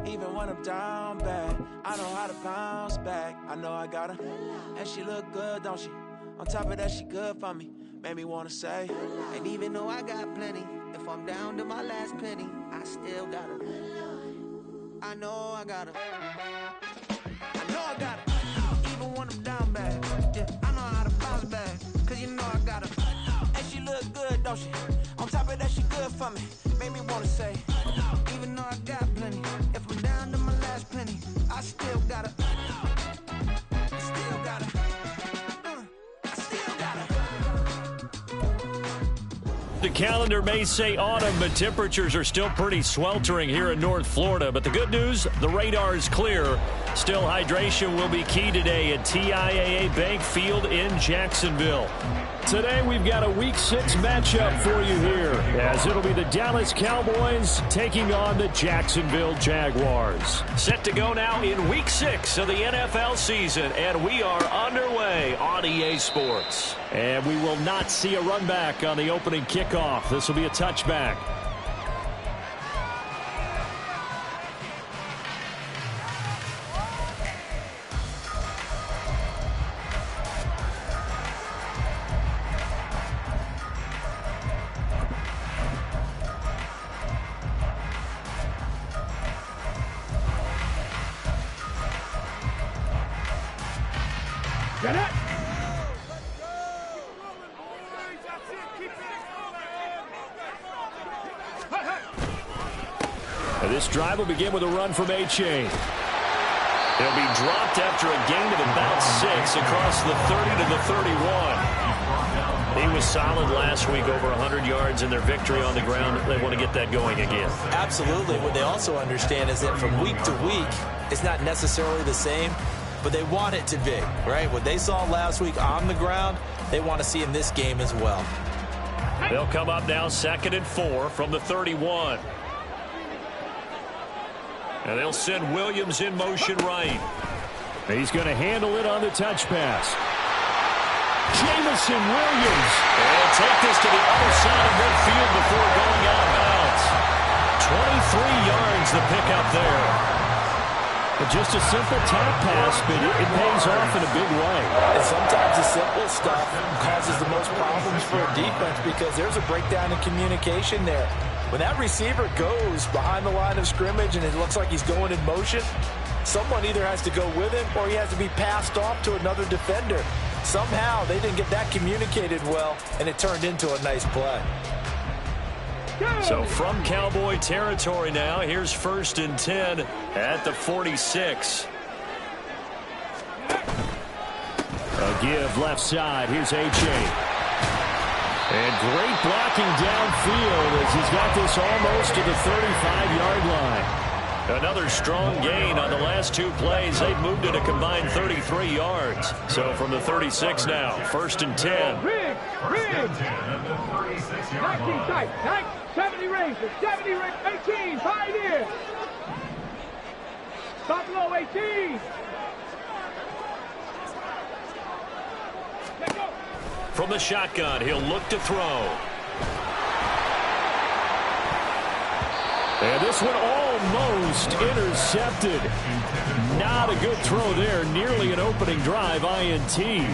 Even when I'm down bad, I know how to bounce back. I know I got her, and she look good, don't she? On top of that, she good for me. Made me wanna say, and even though I got plenty, if I'm down to my last penny, I still got her. I know I got her. I know I got her. Even when I'm down bad, yeah, I know how to bounce back. Cause you know I got her. and she look good, don't she? On top of that, she good for me. Made me wanna say, Even though I got plenty, if I'm down to my last penny, I still got her. I still got her. I still got her. The calendar may say autumn, but temperatures are still pretty sweltering here in North Florida. But the good news, the radar is clear. Still, hydration will be key today at TIAA Bank Field in Jacksonville. Today, we've got a Week 6 matchup for you here, as it'll be the Dallas Cowboys taking on the Jacksonville Jaguars. Set to go now in Week 6 of the NFL season, and we are underway on EA Sports. And we will not see a run back on the opening kickoff. This will be a touchback. Get it! And this drive will begin with a run from A-Chain. They'll be dropped after a gain of about 6 across the 30 to the 31. He was solid last week, over 100 yards in their victory on the ground. They want to get that going again. Absolutely. What they also understand is that from week to week, it's not necessarily the same, but they want it to be, right? What they saw last week on the ground, they want to see in this game as well. They'll come up now 2nd and 4 from the 31. And they'll send Williams in motion right. He's going to handle it on the touch pass. Jamison Williams. And take this to the other side of midfield before going out of bounds. 23 yards the pickup there. Just a simple tap pass, but it pays off in a big way. And sometimes the simple stuff causes the most problems for a defense because there's a breakdown in communication there. When that receiver goes behind the line of scrimmage and it looks like he's going in motion, someone either has to go with him or he has to be passed off to another defender. Somehow they didn't get that communicated well, and it turned into a nice play. So from Cowboy territory now, here's 1st and 10 at the 46. A give left side. Here's A-Chain. And great blocking downfield as he's got this almost to the 35-yard line. Another strong gain on the last 2 plays. They've moved it a combined 33 yards. So from the 36 now, 1st and 10. Rig! 19 tight. 70 range. 70 range. 18. Pioneer. Stop low. 18. Let's go. From the shotgun, he'll look to throw. And this one almost intercepted. Not a good throw there. Nearly an opening drive, INT.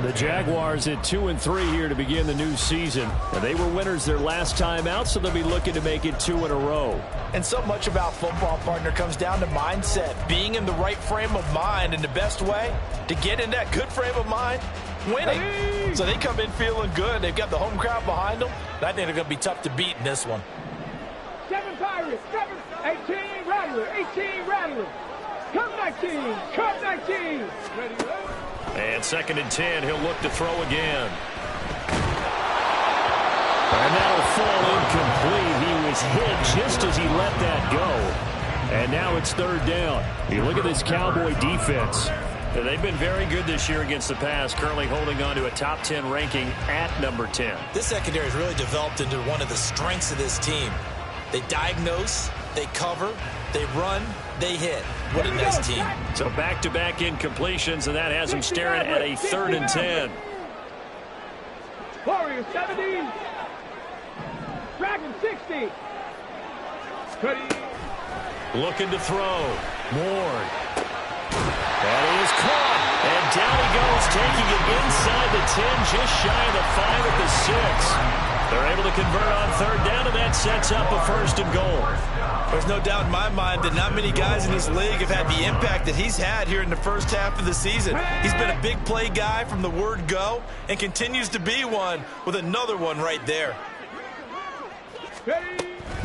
The Jaguars at 2-3 here to begin the new season. And they were winners their last time out, so they'll be looking to make it 2 in a row. And so much about football, partner, comes down to mindset. Being in the right frame of mind, and the best way to get in that good frame of mind, winning. So they come in feeling good. They've got the home crowd behind them. And I think they're going to be tough to beat in this one. 7 Pirates. 18 Rattler. 18 Rattler. Come 19. Come 19. Ready, And 2nd and 10, he'll look to throw again. And that'll fall incomplete. He was hit just as he let that go. And now it's 3rd down. You look at this Cowboy defense. They've been very good this year against the pass, currently holding on to a top 10 ranking at number 10. This secondary has really developed into one of the strengths of this team. They diagnose, they cover, they run, they hit. What a nice team. So back-to-back incompletions, and that has them staring at a 3rd and 10. Warriors 70. Dragon 60. Looking to throw. Ward. And he is caught. And down he goes, taking it inside the 10, just shy of the 5 at the 6. They're able to convert on third down, and that sets up a first and goal. There's no doubt in my mind that not many guys in this league have had the impact that he's had here in the first half of the season. He's been a big play guy from the word go and continues to be one with another one right there.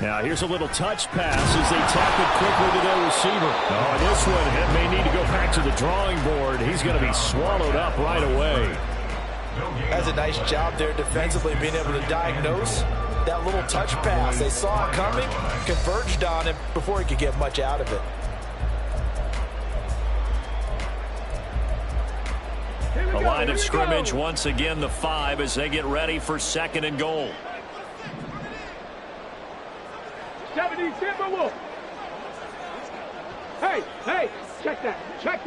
Now here's a little touch pass as they tap it quickly to their receiver. Oh, this one may need to go back to the drawing board. He's going to be swallowed up right away. Has a nice job there defensively being able to diagnose that little touch pass. They saw it coming, converged on him before he could get much out of it. A line of scrimmage once again, the 5 as they get ready for second and goal. 70 Timberwolves. Hey, check that. Trap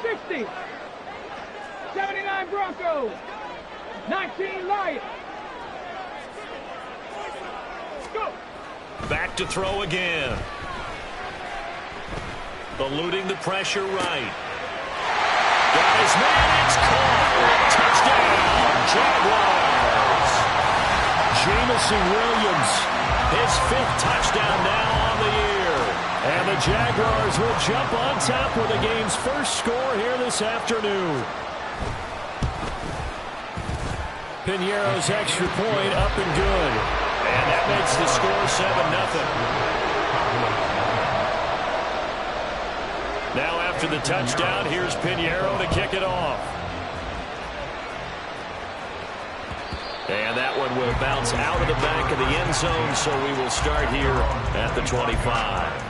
60. 79 Broncos. 19 Lions. Go. Back to throw again. Eluding the pressure right. Guys, man, it's caught. Touchdown, Jaguars. Jamison Williams, his 5th touchdown now on the year. And the Jaguars will jump on top with the game's first score here this afternoon. Piñeiro's extra point up and good. And that makes the score 7-0. Now after the touchdown, here's Piñeiro to kick it off. And that one will bounce out of the back of the end zone, so we will start here at the 25.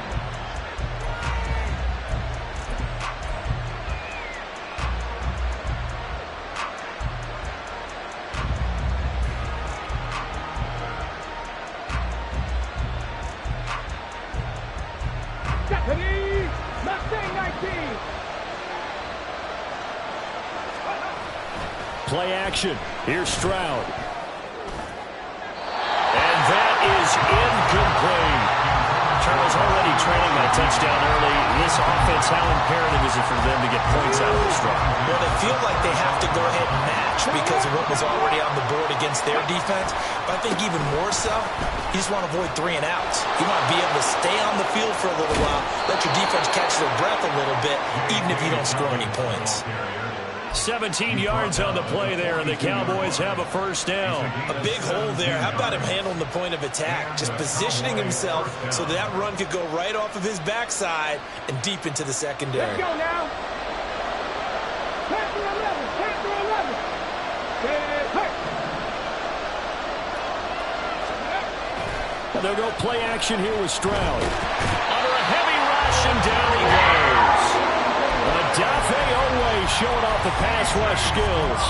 Play action. Here's Stroud. And that is incomplete. Charles already trailing that touchdown early. This offense, how imperative is it for them to get points out of this drive? Well, they feel like they have to go ahead and match because of what was already on the board against their defense. But I think even more so, you just want to avoid 3 and outs. You want to be able to stay on the field for a little while, let your defense catch their breath a little bit, even if you don't score any points. 17 yards on the play there, and the Cowboys have a first down. A big hole there. How about him handling the point of attack? Just positioning himself so that run could go right off of his backside and deep into the secondary. Let's go now. Panther 11. And they'll go play action here with Stroud. Under a heavy rush, and down he goes. Adafe Owe showing off the pass rush skills.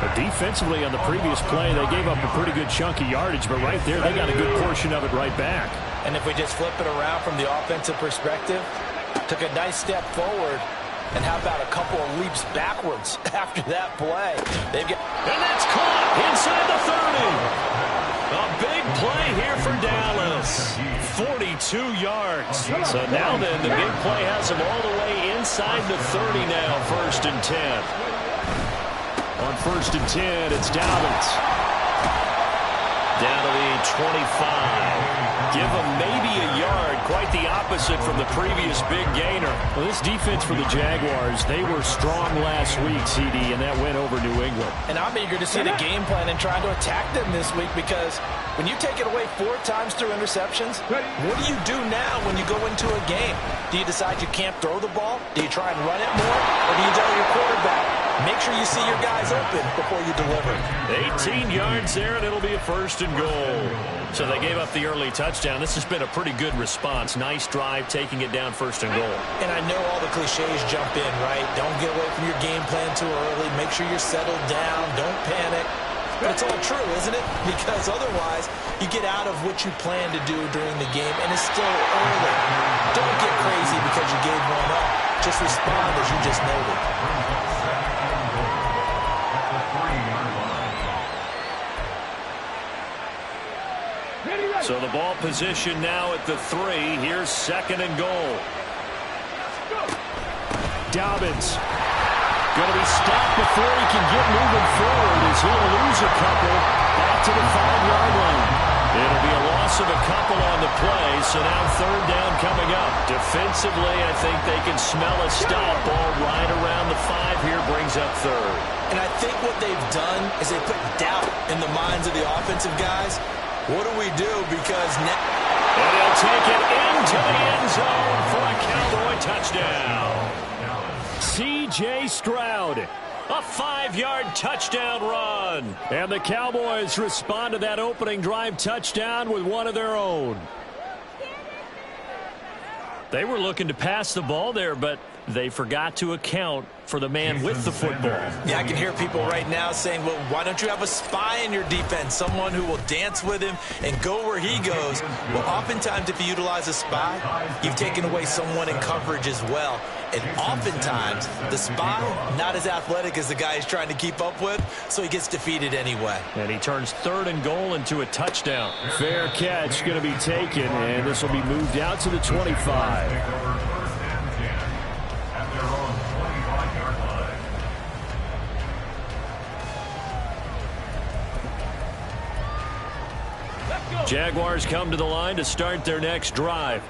But defensively on the previous play, they gave up a pretty good chunk of yardage, but right there, they got a good portion of it right back. And if we just flip it around from the offensive perspective, took a nice step forward, and how about a couple of leaps backwards after that play? And that's caught inside the 30. A big play here for Dallas. 42 yards. So now then, the big play has them all the way inside the 30 now, 1st and 10. On 1st and 10, it's Dobbins. Down to the 25. Give them maybe a yard. Quite the opposite from the previous big gainer. Well, this defense for the Jaguars, they were strong last week, CD, and that went over New England. And I'm eager to see the game plan and trying to attack them this week because when you take it away 4 times through interceptions, what do you do now when you go into a game? Do you decide you can't throw the ball? Do you try and run it more? Or do you tell your quarterback, make sure you see your guys open before you deliver? 18 yards there, and it'll be a 1st and goal. So they gave up the early touchdown. This has been a pretty good response. Nice drive, taking it down 1st and goal. And I know all the cliches jump in, right? Don't get away from your game plan too early. Make sure you're settled down. Don't panic. But it's all true, isn't it? Because otherwise, you get out of what you plan to do during the game, and it's still early. Don't get crazy because you gave one up. Just respond as you just noted. So the ball position now at the 3. Here's 2nd and goal. Dobbins going to be stopped before he can get moving forward as he'll lose a couple back to the 5-yard line. It'll be a loss of a couple on the play, so now 3rd down coming up. Defensively, I think they can smell a stop. Ball right around the 5 here brings up 3rd. And I think what they've done is they put doubt in the minds of the offensive guys. What do we do? Because now... And he'll take it into the end zone for a Cowboy touchdown. C.J. Stroud, a 5-yard touchdown run. And the Cowboys respond to that opening drive touchdown with one of their own. They were looking to pass the ball there, but they forgot to account for the man with the football. Yeah, I can hear people right now saying, well, why don't you have a spy in your defense, someone who will dance with him and go where he goes? Well, oftentimes if you utilize a spy, you've taken away someone in coverage as well. And oftentimes, the spy, not as athletic as the guy he's trying to keep up with, so he gets defeated anyway. And he turns 3rd and goal into a touchdown. Fair catch going to be taken, and this will be moved out to the 25. Jaguars come to the line to start their next drive.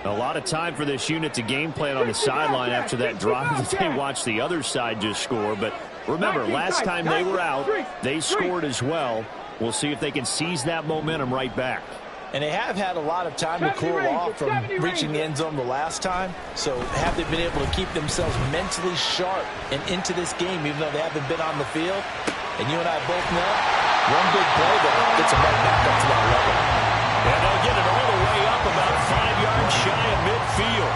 A lot of time for this unit to game plan on the sideline after that drive that they watched the other side just score. But remember, last time they were out, they scored as well. We'll see if they can seize that momentum right back. And they have had a lot of time to cool off from reaching the end zone the last time. So have they been able to keep themselves mentally sharp and into this game, even though they haven't been on the field? And you and I both know, one big play that gets them right back up to that level. And they'll get it all the way up about 5 yards shy of midfield.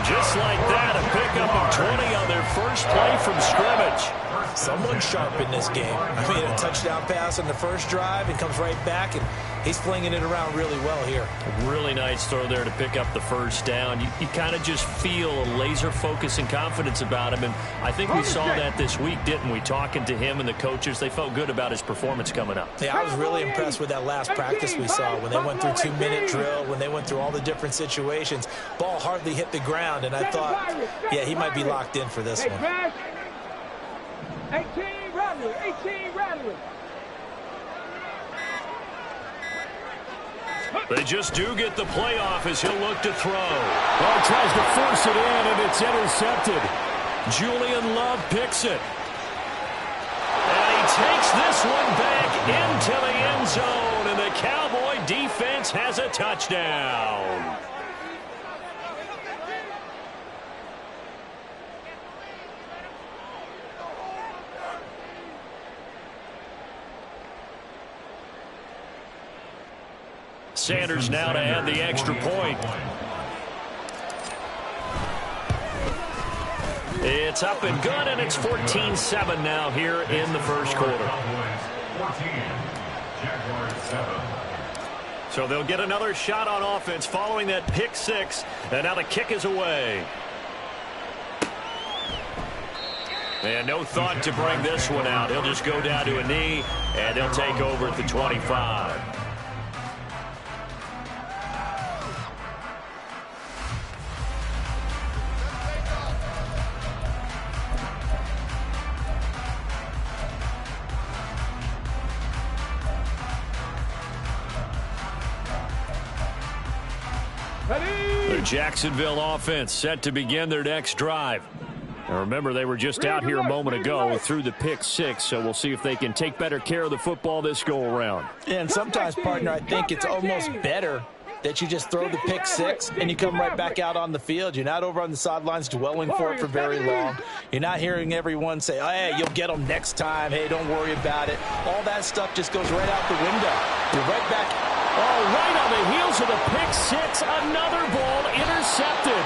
Just like that, a pickup of 20 on their first play from scrimmage. Someone sharp in this game. I mean, a touchdown pass on the first drive and comes right back, and he's flinging it around really well here. Really nice throw there to pick up the first down. You kind of just feel a laser focus and confidence about him, and I think we saw that this week, didn't we? Talking to him and the coaches, they felt good about his performance coming up. Yeah, I was really impressed with that last practice we saw when they went through 2-minute drill, when they went through all the different situations. Ball hardly hit the ground, and I thought, yeah, he might be locked in for this one. 18 Radley, 18 Radley. They just do get the playoff as he'll look to throw. Ball tries to force it in, and it's intercepted. Julian Love picks it. And he takes this one back into the end zone, and the Cowboy defense has a touchdown. Sanders now to add the extra point. It's up and good, and it's 14-7 now here in the first quarter. So they'll get another shot on offense following that pick six, and now the kick is away. And no thought to bring this one out. He'll just go down to a knee, and they'll take over at the 25. The Jacksonville offense set to begin their next drive. Now remember, they were just out here a moment ago through the pick six, so we'll see if they can take better care of the football this go-around. And sometimes, partner, I think it's almost better that you just throw the pick six and you come right back out on the field. You're not over on the sidelines dwelling for it for very long. You're not hearing everyone say, oh, hey, you'll get them next time. Hey, don't worry about it. All that stuff just goes right out the window. You're right back. Oh, right on the heels of the pick six, another ball intercepted.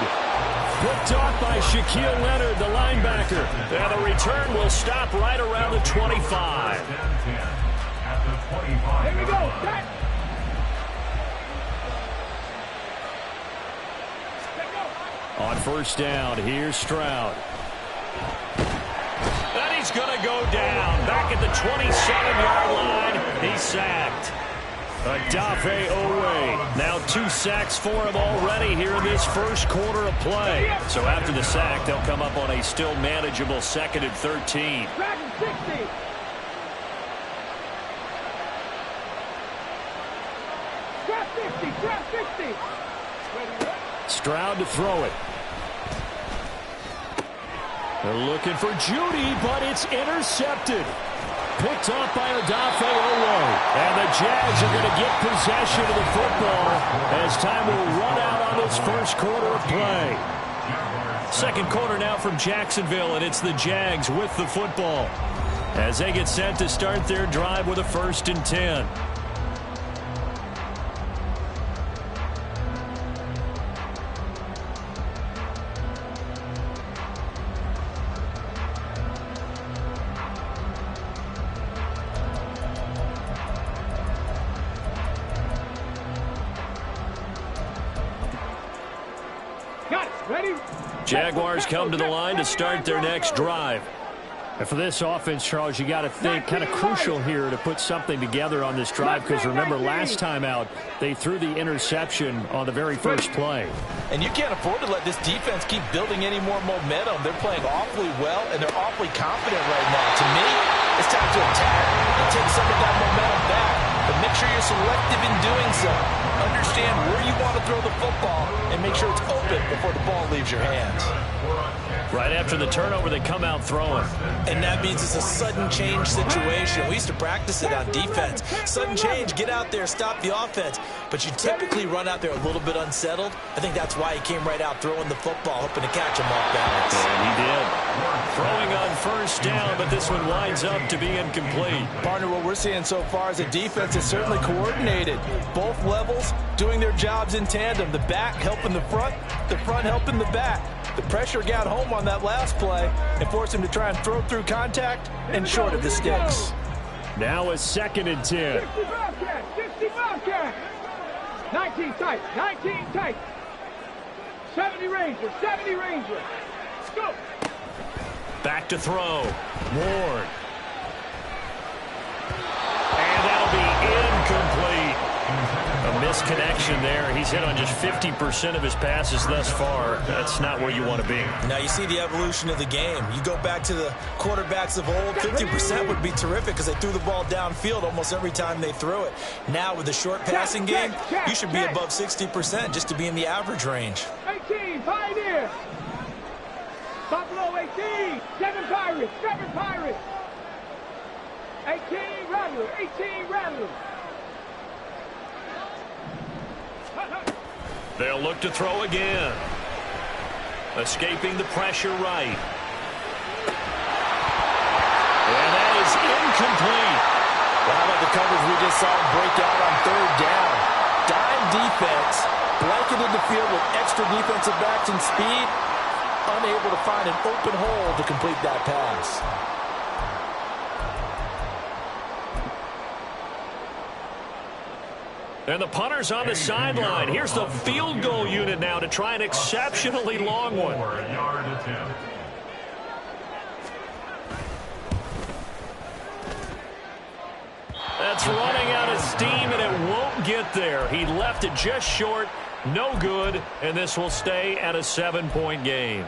Picked off by Shaquille Leonard, the linebacker. And the return will stop right around the 25. Here we go. Back. On first down, here's Stroud. And he's going to go down. Back at the 27-yard line, he's sacked. Odafe Owe. Now 2 sacks for him already here in this first quarter of play. So after the sack, they'll come up on a still manageable 2nd and 13. Dragon 60. Trap 50. Trap 50. Stroud to throw it. They're looking for Judy, but it's intercepted. Picked up by Odafe Owe. And the Jags are going to get possession of the football as time will run out on this first quarter of play. Second quarter now from Jacksonville, and it's the Jags with the football as they get set to start their drive with a 1st and 10. Jaguars come to the line to start their next drive. And for this offense, Charles, you got to think kind of crucial here to put something together on this drive, because remember last time out they threw the interception on the very first play. And you can't afford to let this defense keep building any more momentum. They're playing awfully well, and they're awfully confident right now. To me, it's time to attack and take some of that momentum back. But make sure you're selective in doing so. Understand where you want to throw the football and make sure it's open before the ball leaves your hands. Right after the turnover, they come out throwing. And that means it's a sudden change situation. We used to practice it on defense. Sudden change, get out there, stop the offense. But you typically run out there a little bit unsettled. I think that's why he came right out throwing the football, hoping to catch him off balance. And he did. Throwing on 1st down, but this one winds up to be incomplete. Partner, what we're seeing so far is a defense that's certainly coordinated. Both levels doing their jobs in tandem. The back helping the front helping the back. The pressure got home on that last play and forced him to try and throw through contact and short of the sticks. Now a 2nd and 10. 60 Bobcat. 60 Bobcat. 19 tight. 19 tight. 70 Rangers. 70 Rangers. Go. Back to throw. Ward. And that'll be incomplete. A misconnection there. He's hit on just 50% of his passes thus far. That's not where you want to be. Now you see the evolution of the game. You go back to the quarterbacks of old, 50% would be terrific because they threw the ball downfield almost every time they threw it. Now with the short passing game, you should be above 60% just to be in the average range. 18, Pioneer. Buffalo 18. 7 Pirates. 7 Pirates. 18 Rattlers. 18 Rattlers. They'll look to throw again. Escaping the pressure right. And that is incomplete. Well, how about the coverage we just saw him break out on 3rd down? Dime defense, blanketed the field with extra defensive backs and speed, unable to find an open hole to complete that pass. And the punter's on the sideline. Here's the field goal unit now to try an exceptionally long one. That's running out of steam, and it won't get there. He left it just short, no good, and this will stay at a 7-point game.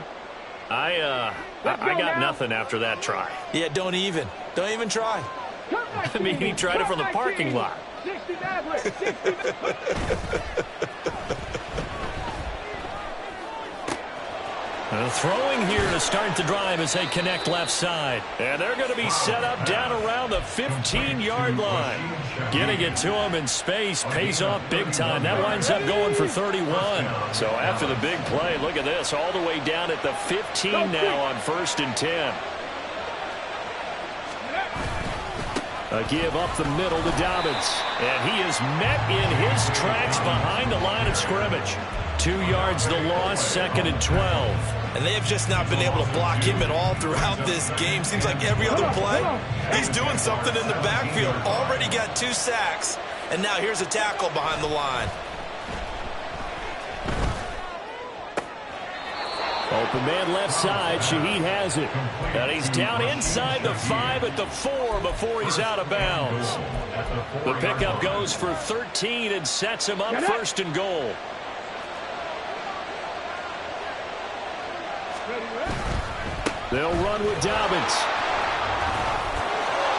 I got nothing after that try. Yeah, don't even try. I mean, he tried it from the parking lot. 60 Maverick. 60 Throwing here to start the drive as they connect left side. And they're going to be set up down around the 15-yard line. Getting it to him in space pays off big time. That winds up going for 31. So after the big play, look at this, all the way down at the 15 now on 1st and 10. A give up the middle to Dobbins. And he is met in his tracks behind the line of scrimmage. 2 yards the loss, 2nd and 12. And they have just not been able to block him at all throughout this game. Seems like every other play, he's doing something in the backfield. Already got 2 sacks. And now here's a tackle behind the line. Open man left side. Shaheed has it. And he's down inside the 5 at the 4 before he's out of bounds. The pickup goes for 13 and sets him up first and goal. They'll run with Dobbins.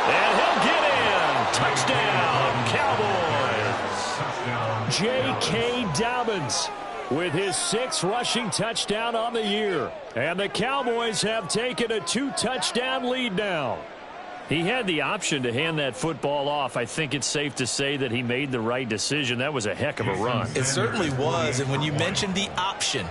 And he'll get in. Touchdown, Cowboys. J.K. Dobbins with his 6th rushing touchdown on the year. And the Cowboys have taken a 2-touchdown lead now. He had the option to hand that football off. I think it's safe to say that he made the right decision. That was a heck of a run. It certainly was. And when you mentioned the option,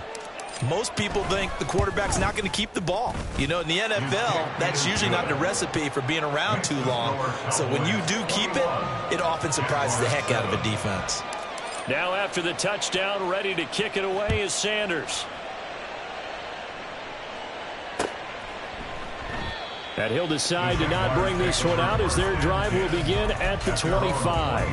most people think the quarterback's not going to keep the ball. You know, in the NFL, that's usually not the recipe for being around too long. So when you do keep it, it often surprises the heck out of a defense. Now after the touchdown, ready to kick it away is Sanders. And he'll decide to not bring this one out as their drive will begin at the 25.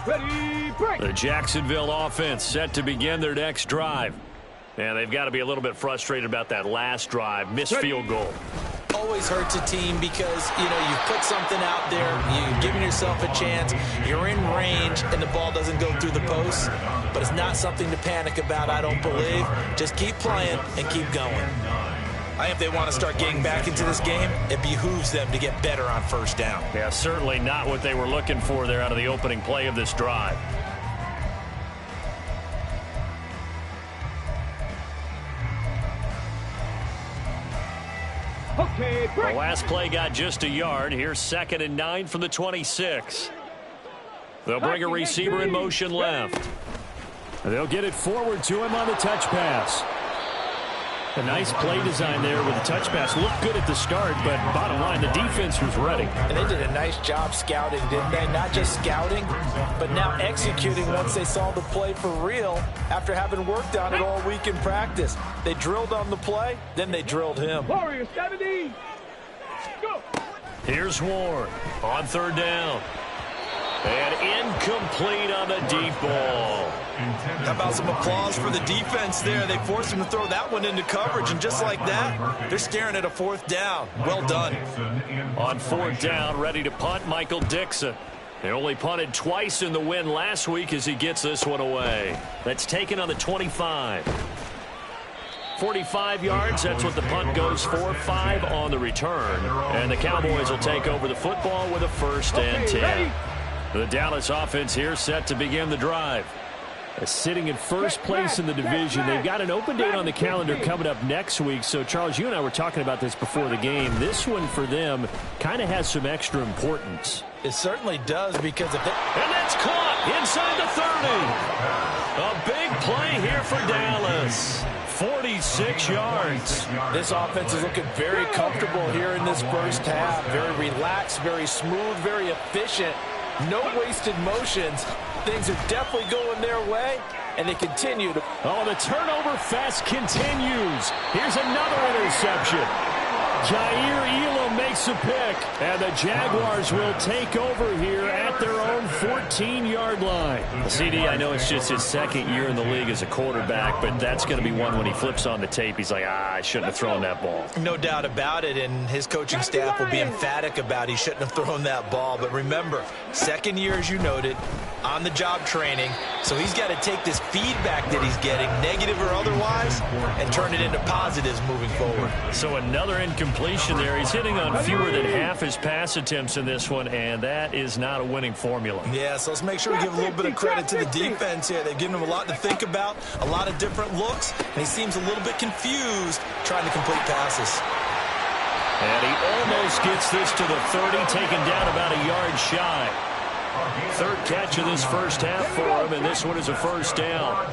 Ready, break. The Jacksonville offense set to begin their next drive. And they've got to be a little bit frustrated about that last drive. Missed field goal. Always hurts a team because, you know, you've put something out there, you've given yourself a chance, you're in range, and the ball doesn't go through the posts. But it's not something to panic about, I don't believe. Just keep playing and keep going. I think if they want to start getting back into this game, it behooves them to get better on first down. Yeah, certainly not what they were looking for there out of the opening play of this drive. Okay, break. The last play got just a yard. Here's 2nd and 9 from the 26. They'll bring a receiver in motion left. They'll get it forward to him on the touch pass. A nice play design there with the touch pass. Looked good at the start, but bottom line, the defense was ready. And they did a nice job scouting, didn't they? Not just scouting, but now executing once they saw the play for real after having worked on it all week in practice. They drilled on the play, then they drilled him. Warrior 70. Go. Here's Ward on 3rd down. And incomplete on the deep ball. How about some applause for the defense there? They forced him to throw that one into coverage, and just like that, they're staring at a 4th down. Well done. On 4th down, ready to punt, Michael Dixon. They only punted twice in the win last week as he gets this one away. That's taken on the 25. 45 yards, that's what the punt goes for. 5 on the return. And the Cowboys will take over the football with a 1st and 10. The Dallas offense here set to begin the drive. Sitting in first place in the division. They've got an open date on the calendar coming up next week. So, Charles, you and I were talking about this before the game. This one for them kind of has some extra importance. It certainly does because if they... And that's caught inside the 30. A big play here for Dallas. 46 yards. This offense is looking very comfortable here in this first half. Very relaxed, very smooth, very efficient. No wasted motions. Things are definitely going their way, and they continue to... Oh, the turnover fest continues. Here's another interception. Jair Elam makes a pick, and the Jaguars will take over here at their own 14-yard line. CD, I know it's just his 2nd year in the league as a quarterback, but that's going to be one when he flips on the tape. He's like, I shouldn't have thrown that ball. No doubt about it, and his coaching staff will be emphatic about he shouldn't have thrown that ball. But remember, 2nd year, as you noted, on-the-job training, so he's got to take this feedback that he's getting, negative or otherwise, and turn it into positives moving forward. So another incompletion there. He's hitting on fewer than half his pass attempts in this one, and that is not a winning formula. Yeah, so let's make sure we give a little bit of credit to the defense here. They've given him a lot to think about, a lot of different looks, and he seems a little bit confused trying to complete passes. And he almost gets this to the 30, taken down about a yard shy. 3rd catch of this first half for him, and this one is a 1st down.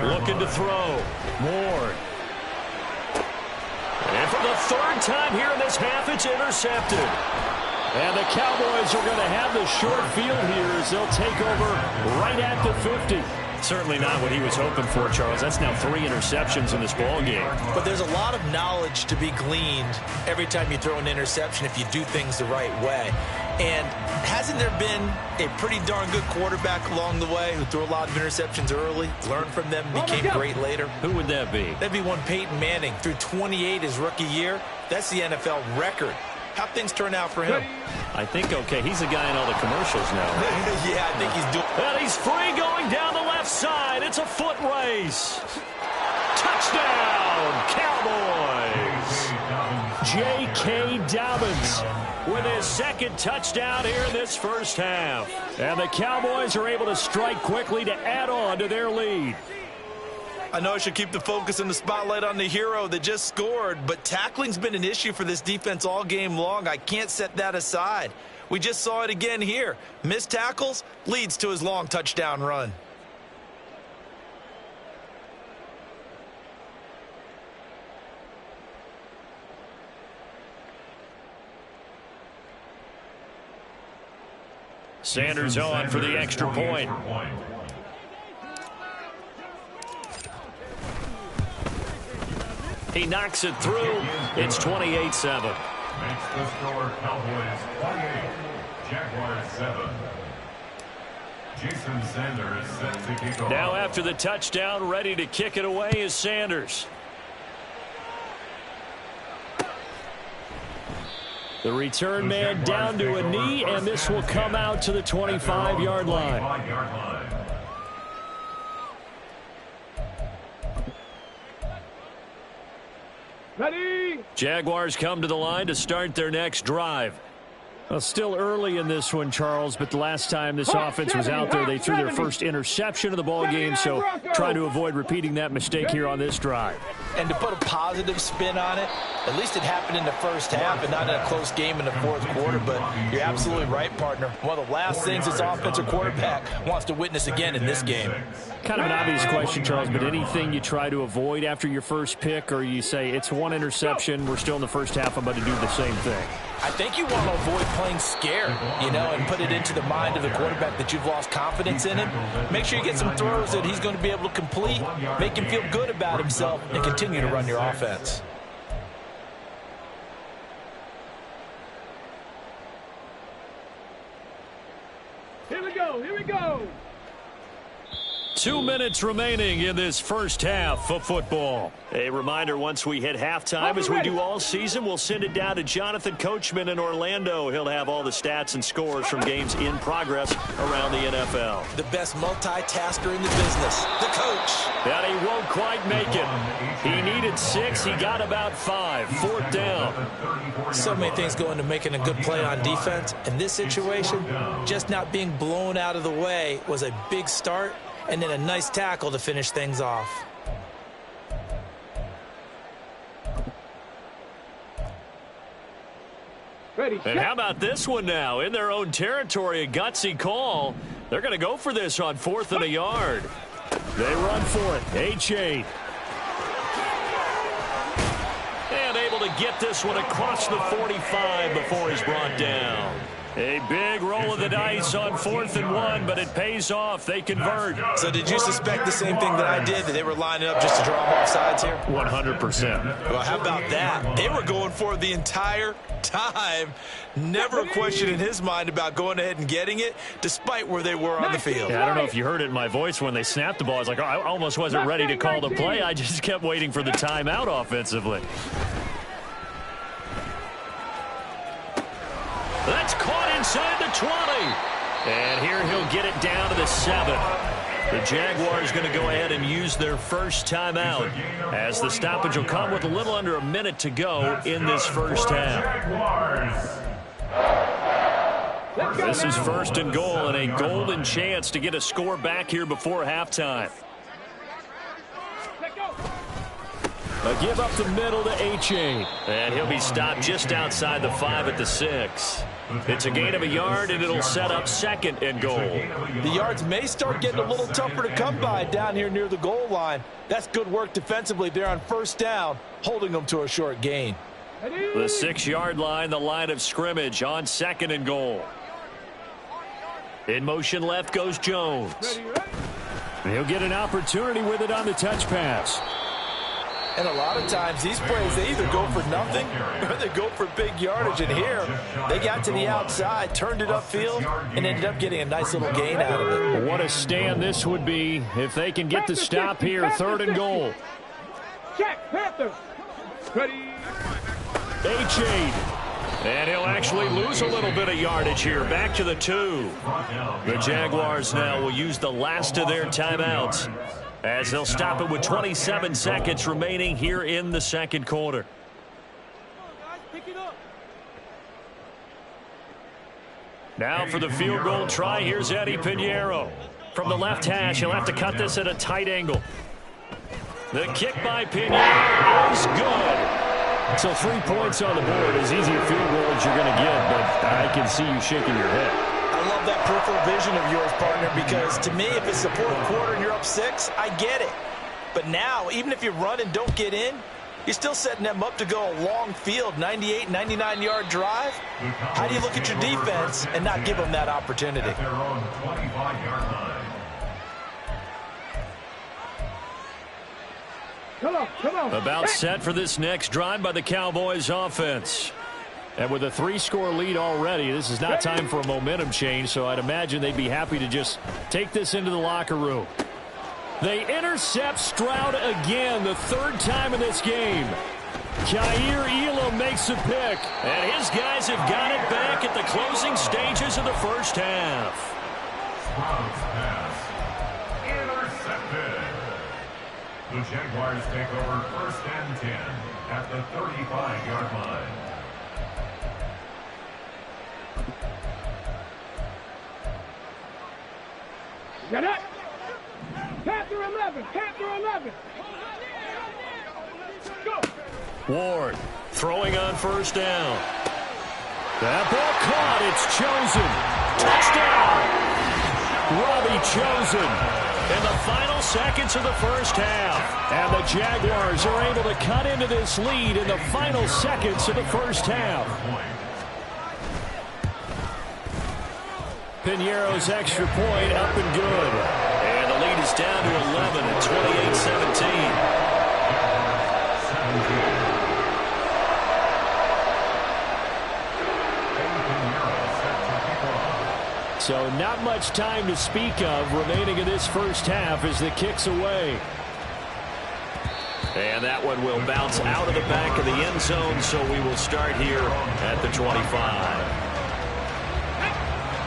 Looking to throw. Ward. And for the 3rd time here in this half, it's intercepted. And the Cowboys are going to have the short field here as they'll take over right at the 50. Certainly not what he was hoping for, Charles. That's now 3 interceptions in this ball game. But there's a lot of knowledge to be gleaned every time you throw an interception if you do things the right way. And hasn't there been a pretty darn good quarterback along the way who threw a lot of interceptions early, learned from them, and became great later? Who would that be? That'd be one Peyton Manning. Threw 28 his rookie year. That's the NFL record. How'd things turn out for him? I think, okay, he's the guy in all the commercials now. Yeah, I think he's doing. And he's free going down the left side. It's a foot race. Touchdown, Cowboys. J.K. Dobbins with his second touchdown here in this first half. And the Cowboys are able to strike quickly to add on to their lead. I know I should keep the focus and the spotlight on the hero that just scored, but tackling's been an issue for this defense all game long. I can't set that aside. We just saw it again here. Missed tackles leads to his long touchdown run. Sanders on for the extra point. He knocks it through. It's 28-7. Makes the score Cowboys 28, Jaguars 7. Jason Sanders set to kick off. Now after the touchdown, ready to kick it away is Sanders. The return man down to a knee, and this will come out to the 25-yard line. Ready? Jaguars come to the line to start their next drive. Well, still early in this one, Charles, but the last time this offense was out there, they threw their first interception of the ball game, so trying to avoid repeating that mistake here on this drive. And to put a positive spin on it, at least it happened in the first half and not in a close game in the fourth quarter, but you're absolutely right, partner. One of the last things this offensive quarterback wants to witness again in this game. Kind of an obvious question, Charles, but anything you try to avoid after your first pick, or you say it's one interception, we're still in the first half, I'm about to do the same thing? I think you want to avoid playing scared, and put it into the mind of the quarterback that you've lost confidence in him. Make sure you get some throws that he's going to be able to complete, make him feel good about himself, and continue to run your offense. Here we go, here we go. 2 minutes remaining in this first half of football. A reminder, once we hit halftime, as we do all season, we'll send it down to Jonathan Coachman in Orlando. He'll have all the stats and scores from games in progress around the NFL. The best multitasker in the business, the coach. And he won't quite make it. He needed 6. He got about 5. 4th down. So many things go into making a good play on defense. In this situation, just not being blown out of the way was a big start, and then a nice tackle to finish things off. Ready, And how about this one now? In their own territory, a gutsy call. They're going to go for this on 4th and a yard. They run for it. H8. And able to get this one across the 45 before he's brought down. A big roll of the dice on 4th and 1, but it pays off. They convert. So did you suspect the same thing that I did, that they were lining up just to draw them off sides here? 100%. Well, how about that? They were going for it the entire time. Never a question in his mind about going ahead and getting it, despite where they were on the field. Yeah, I don't know if you heard it in my voice when they snapped the ball. I was like, oh, I almost wasn't ready to call the play. I just kept waiting for the timeout offensively. That's caught inside the 20. And here he'll get it down to the 7. The Jaguars going to go ahead and use their first timeout, as the stoppage will come with a little under a minute to go in this first half. This is 1st and goal, and a golden chance to get a score back here before halftime. A give up the middle to H8. And he'll be stopped just outside the 5 at the 6. It's a gain of a yard, and it'll set up 2nd and goal. The yards may start getting a little tougher to come by down here near the goal line. That's good work defensively there on 1st down, holding them to a short gain. The 6-yard line, the line of scrimmage on 2nd and goal. In motion left goes Jones. He'll get an opportunity with it on the touch pass. And a lot of times these plays, they either go for nothing or they go for big yardage. And here, they got to the outside, turned it upfield, and ended up getting a nice little gain out of it. What a stand this would be if they can get the stop here, 3rd and goal. Check, Panthers. Ready. A-chain. And he'll actually lose a little bit of yardage here. Back to the 2. The Jaguars now will use the last of their timeouts, as they'll stop it with 27 seconds remaining here in the second quarter. Now for the field goal try, here's Eddie Pinheiro. From the left hash, he'll have to cut this at a tight angle. The kick by Pinheiro is good. So 3 points on the board, as easy a field goal as you're going to get, but I can see you shaking your head. I love that peripheral vision of yours, partner, because to me, if it's the 4th quarter and you're up 6, I get it. But now, even if you run and don't get in, you're still setting them up to go a long field, 98, 99-yard drive. How do you look at your defense and not give them that opportunity? At their own 25-yard line. Come on. About set for this next drive by the Cowboys offense. And with a 3-score lead already, this is not time for a momentum change, so I'd imagine they'd be happy to just take this into the locker room. They intercept Stroud again, the 3rd time in this game. Kaiir Elam makes a pick. And his guys have got it back at the closing stages of the first half. Stroud's pass intercepted. The Jaguars take over 1st and 10 at the 35-yard line. Get up. Panther 11. Go. Ward throwing on 1st down. That ball caught. It's Chosen. Touchdown. Robbie Chosen in the final seconds of the first half. And the Jaguars are able to cut into this lead in the final seconds of the first half. Pinheiro's extra point up and good. And the lead is down to 11 at 28-17. So not much time to speak of remaining in this first half as the kick's away. And that one will bounce out of the back of the end zone, so we will start here at the 25.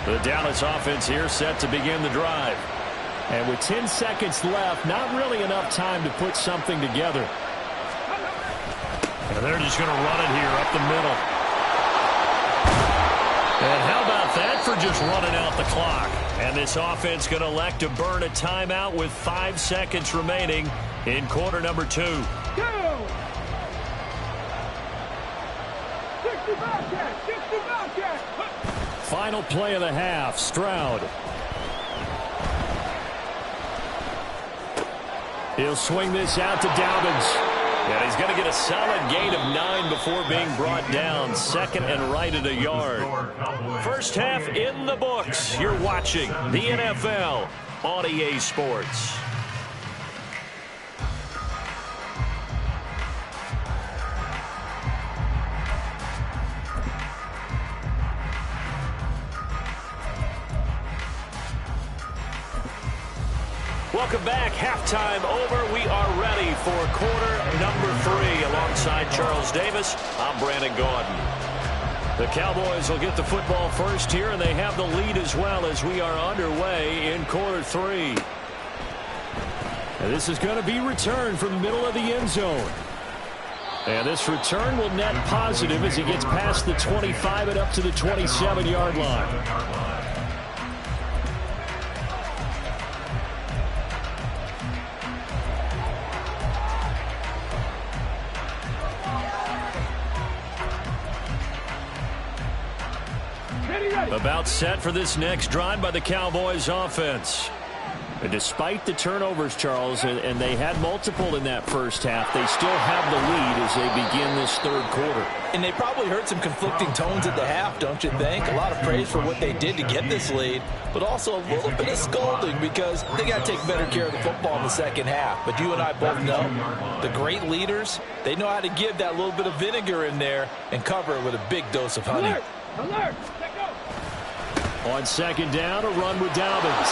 The Dallas offense here set to begin the drive. And with 10 seconds left, not really enough time to put something together. And they're just going to run it here up the middle. And how about that for just running out the clock? And this offense going to elect to burn a timeout with 5 seconds remaining in quarter number 2. Go. 60 Bobcat. Final play of the half, Stroud. He'll swing this out to Dobbins. And he's going to get a solid gain of 9 before being brought down. 2nd and right at a yard. First half in the books. You're watching the NFL on EA Sports. Welcome back. Halftime over. We are ready for quarter number 3. Alongside Charles Davis, I'm Brandon Gordon. The Cowboys will get the football first here, and they have the lead as well as we are underway in quarter 3. And this is going to be returned from the middle of the end zone. And this return will net positive as he gets past the 25 and up to the 27-yard line. About set for this next drive by the Cowboys offense. And despite the turnovers, Charles, and they had multiple in that first half, they still have the lead as they begin this third quarter. And they probably heard some conflicting tones at the half, don't you think? A lot of praise for what they did to get this lead, but also a little bit of scolding because they got to take better care of the football in the second half. But you and I both know the great leaders, they know how to give that little bit of vinegar in there and cover it with a big dose of honey. Alert! Alert! On second down, a run with Dobbins.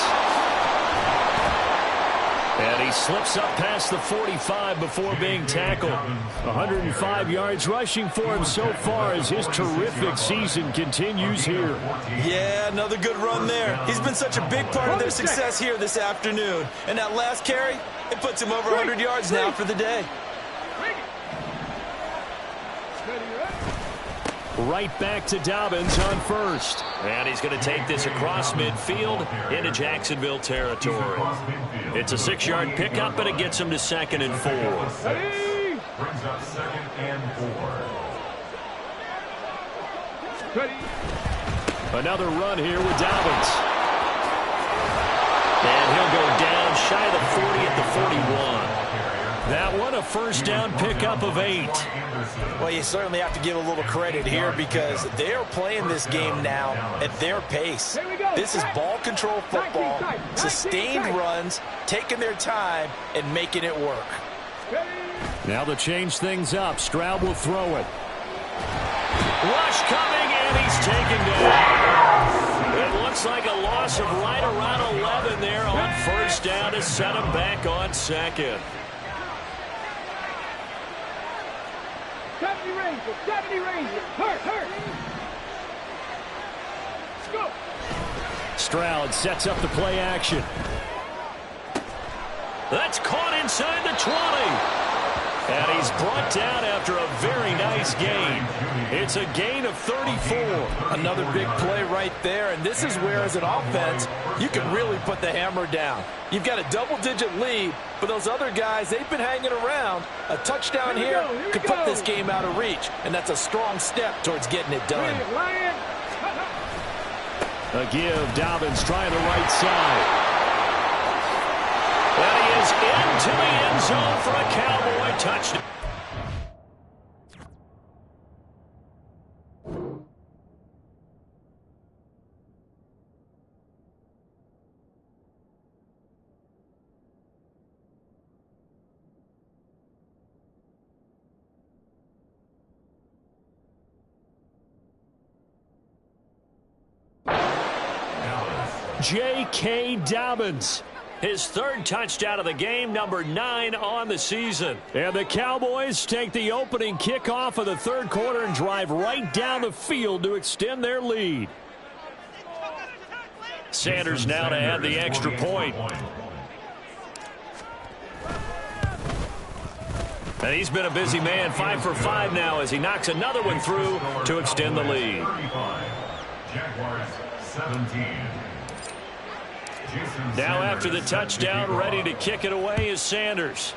And he slips up past the 45 before being tackled. 105 yards rushing for him so far as his terrific season continues here. Yeah, another good run there. He's been such a big part of their success here this afternoon. And that last carry, it puts him over 100 yards now for the day. Right back to Dobbins on first. And he's going to take this across midfield into Jacksonville territory. It's a 6-yard pickup, and it gets him to 2nd and 4. Brings up 2nd and 4. Another run here with Dobbins. And he'll go down shy of the 40 at the 41. That one a first down pickup of 8. Well, you certainly have to give a little credit here because they are playing this game now at their pace. This is ball control football, sustained runs, taking their time, and making it work. Now to change things up, Stroud will throw it. Rush coming, and he's taken down. It looks like a loss of right around 11 there on first down to set him back on 2nd. 70 Rangers, 70 Rangers, hurt. Let's go. Stroud sets up the play action. That's caught inside the 20. And he's brought down after a very nice gain. It's a gain of 34. Another big play right there, and this is where, as an offense, you can really put the hammer down. You've got a double-digit lead, but those other guys, they've been hanging around. A touchdown here could put this game out of reach, and that's a strong step towards getting it done. A give, Dobbins trying the right side. And he is into the end zone for a Cowboy touchdown. J.K. Dobbins. His 3rd touchdown of the game, number 9 on the season. And the Cowboys take the opening kickoff of the third quarter and drive right down the field to extend their lead. Sanders now to add the extra point. And he's been a busy man, 5 for 5 now as he knocks another one through to extend the lead. Jaguars 17. Now after the touchdown, ready to kick it away is Sanders.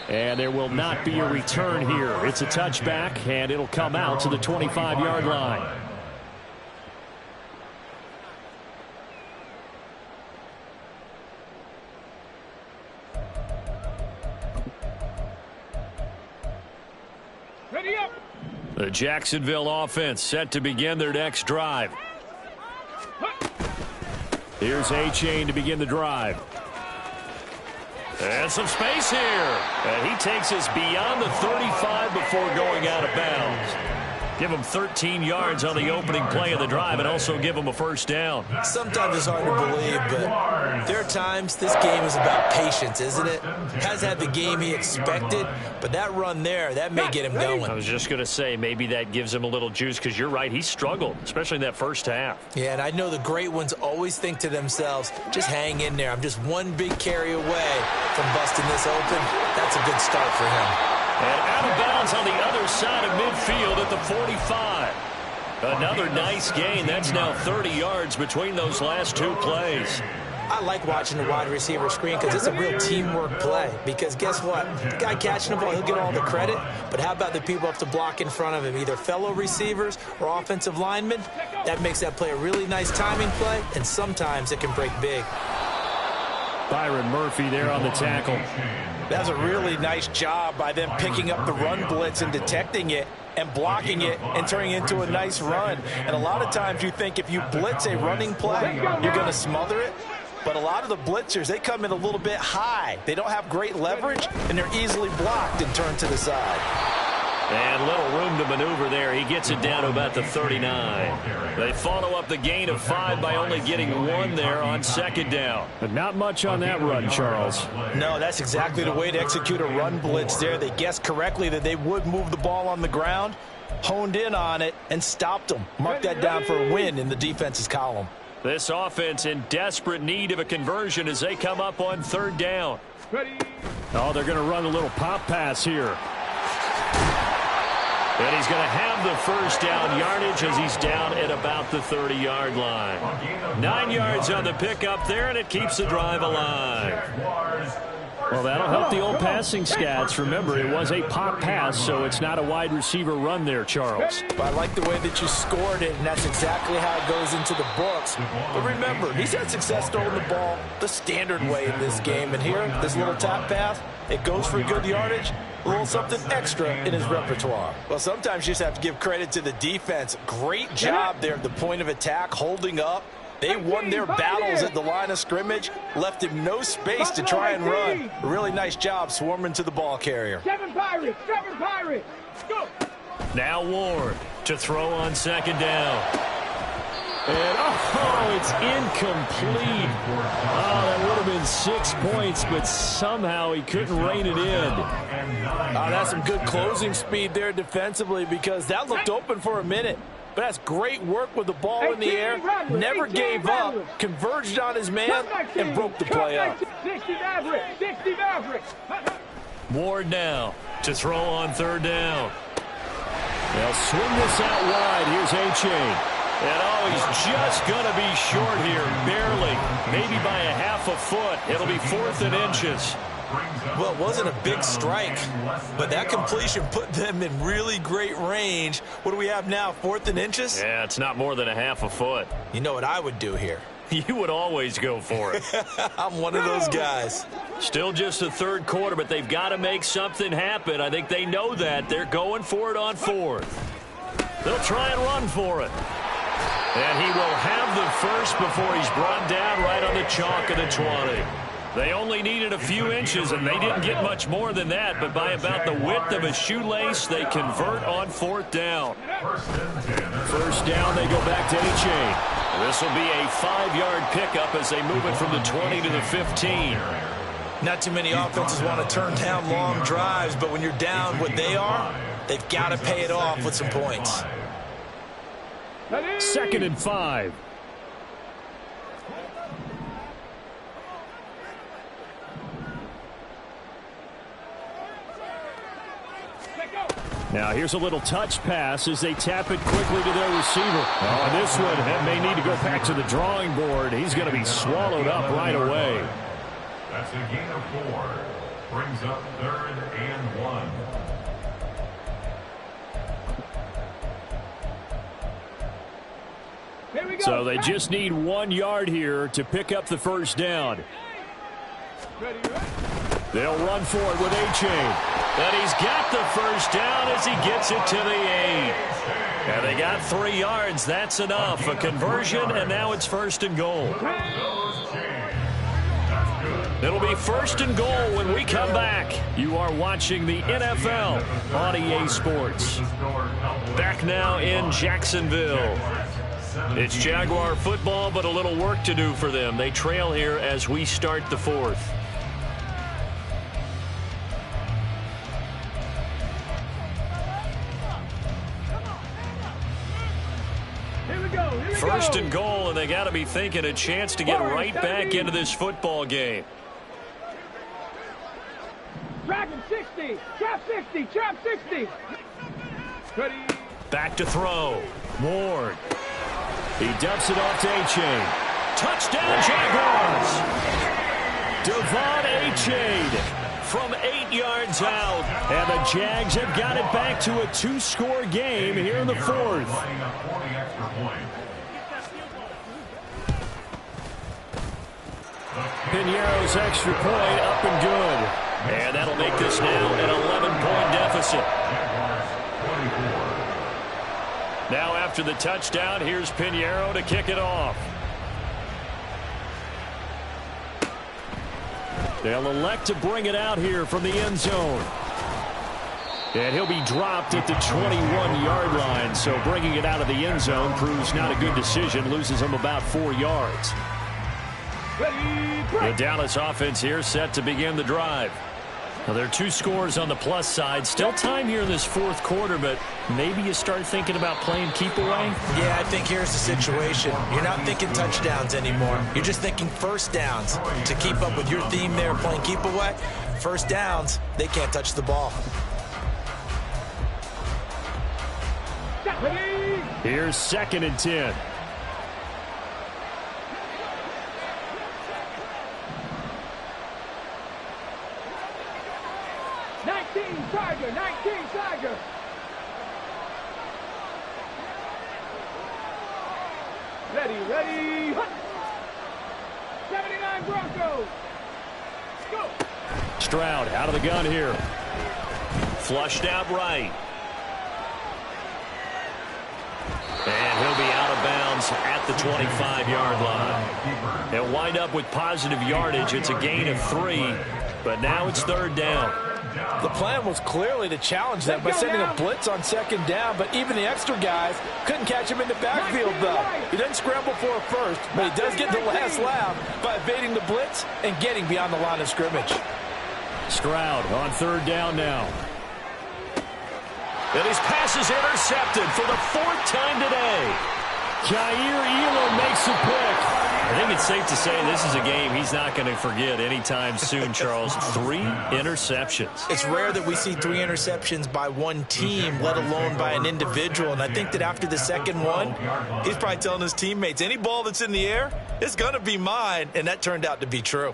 And there will not be a return here. It's a touchback, and it'll come out to the 25-yard line. Ready up. The Jacksonville offense set to begin their next drive. Here's A-Chain to begin the drive. And some space here. And he takes us beyond the 35 before going out of bounds. Give him 13 yards on the opening play of the drive and also give him a first down. Sometimes it's hard to believe, but there are times this game is about patience, isn't it? Has had the game he expected, but that run there, that may get him going. I was just going to say, maybe that gives him a little juice because you're right, he struggled, especially in that first half. Yeah, and I know the great ones always think to themselves, just hang in there. I'm just one big carry away from busting this open. That's a good start for him. And out of bounds on the other side of midfield at the 45. Another nice gain. That's now 30 yards between those last two plays. I I like watching the wide receiver screen because it's a real teamwork play. Because guess what? The guy catching the ball, he'll get all the credit. But how about the people up to block in front of him, either fellow receivers or offensive linemen? That makes that play a really nice timing play, and sometimes it can break big. Byron Murphy there on the tackle. That's a really nice job by them picking up the run blitz and detecting it and blocking it and turning it into a nice run. And a lot of times you think if you blitz a running play, you're going to smother it. But a lot of the blitzers, they come in a little bit high. They don't have great leverage, and they're easily blocked and turned to the side. And little room to maneuver there. He gets it down to about the 39. They follow up the gain of 5 by only getting 1 there on second down. But not much on that run, Charles. No, that's exactly the way to execute a run blitz there. They guessed correctly that they would move the ball on the ground, honed in on it, and stopped them. Mark that down for a win in the defense's column. This offense in desperate need of a conversion as they come up on third down. Oh, they're going to run a little pop pass here. And he's going to have the first down yardage as he's down at about the 30-yard line. 9 yards on the pickup there, and it keeps the drive alive. Well, that'll help the old passing stats. Remember, it was a pop pass, so it's not a wide receiver run there, Charles. But I like the way that you scored it, and that's exactly how it goes into the books. But remember, he's had success throwing the ball the standard way in this game. And here, this little tap pass, it goes for good yardage, a little something extra in his repertoire. Well, sometimes you just have to give credit to the defense. Great job there at the point of attack, holding up. They won their battles at the line of scrimmage, left him no space to try and run. A really nice job swarming to the ball carrier. 7 Pirates, 7 Pirates, go! Now Ward to throw on second down. And, oh, it's incomplete. Oh, that would have been 6 points, but somehow he couldn't rein it in. That's some good closing speed there defensively because that looked open for a minute. But that's great work with the ball in the air. Never gave up, converged on his man, and broke the play up. 60 Maverick, 60 Maverick. Ward now to throw on third down. They'll swing this out wide. Here's A-Chain. And he's just going to be short here, barely, maybe by a half a foot. It'll be 4th and inches. Well, it wasn't a big strike, but that completion put them in really great range. What do we have now, 4th and inches? Yeah, it's not more than a half a foot. You know what I would do here? You would always go for it. I'm one of those guys. Still just the third quarter, but they've got to make something happen. I think they know that. They're going for it on 4th. They'll try and run for it. And he will have the first before he's brought down right on the chalk of the 20. They only needed a few inches, and they didn't get much more than that, but by about the width of a shoelace, they convert on 4th down. First down, they go back to A-Chain. This will be a 5-yard pickup as they move it from the 20 to the 15. Not too many offenses want to turn down long drives, but when you're down what they are, they've got to pay it off with some points. 2nd and 5. Now here's a little touch pass as they tap it quickly to their receiver. Oh, this one may need to go back to the drawing board. He's going to be swallowed up right away. That's a gain of 4. Brings up 3rd and 1. So they just need 1 yard here to pick up the first down. They'll run for it with A-Chain. And he's got the first down as he gets it to the 8. And they got 3 yards. That's enough. A conversion, and now it's 1st and goal. It'll be 1st and goal when we come back. You are watching the NFL on EA Sports. Back now in Jacksonville. It's Jaguar football, but a little work to do for them. They trail here as we start the 4th. First and goal, and they got to be thinking a chance to get right back into this football game. Dragon 60, trap 60, trap 60. Back to throw. Ward. He dumps it off to A-Chain. Touchdown, Jaguars. Devon Achane from 8 yards out. And the Jags have got it back to a 2-score game here in the fourth. Piñeiro's extra point up and good. And that'll make this now an 11-point deficit. Now after the touchdown, here's Piñeiro to kick it off. They'll elect to bring it out here from the end zone. And he'll be dropped at the 21-yard line. So bringing it out of the end zone proves not a good decision. Loses him about 4 yards. The Dallas offense here set to begin the drive. Well, there are 2 scores on the plus side. Still time here in this fourth quarter, but maybe you start thinking about playing keep away? Yeah, I think here's the situation. You're not thinking touchdowns anymore. You're just thinking first downs. To keep up with your theme there, playing keep away, first downs, they can't touch the ball. Here's 2nd and 10. Tiger, 19 Tiger. Ready. 79 Broncos. Go. Stroud out of the gun here. Flushed out right. And he'll be out of bounds at the 25-yard line. They'll wind up with positive yardage. It's a gain of 3, but now it's 3rd down. The plan was clearly to challenge them by sending a blitz on 2nd down, but even the extra guys couldn't catch him in the backfield, though. He doesn't scramble for a first, but he does get the last laugh by evading the blitz and getting beyond the line of scrimmage. Stroud on 3rd down now. And his pass is intercepted for the 4th time today. Jair Elam makes a pick. I think it's safe to say this is a game he's not going to forget anytime soon, Charles. 3 interceptions. It's rare that we see 3 interceptions by one team, let alone by an individual. And I think that after the second one, he's probably telling his teammates, any ball that's in the air, it's going to be mine. And that turned out to be true.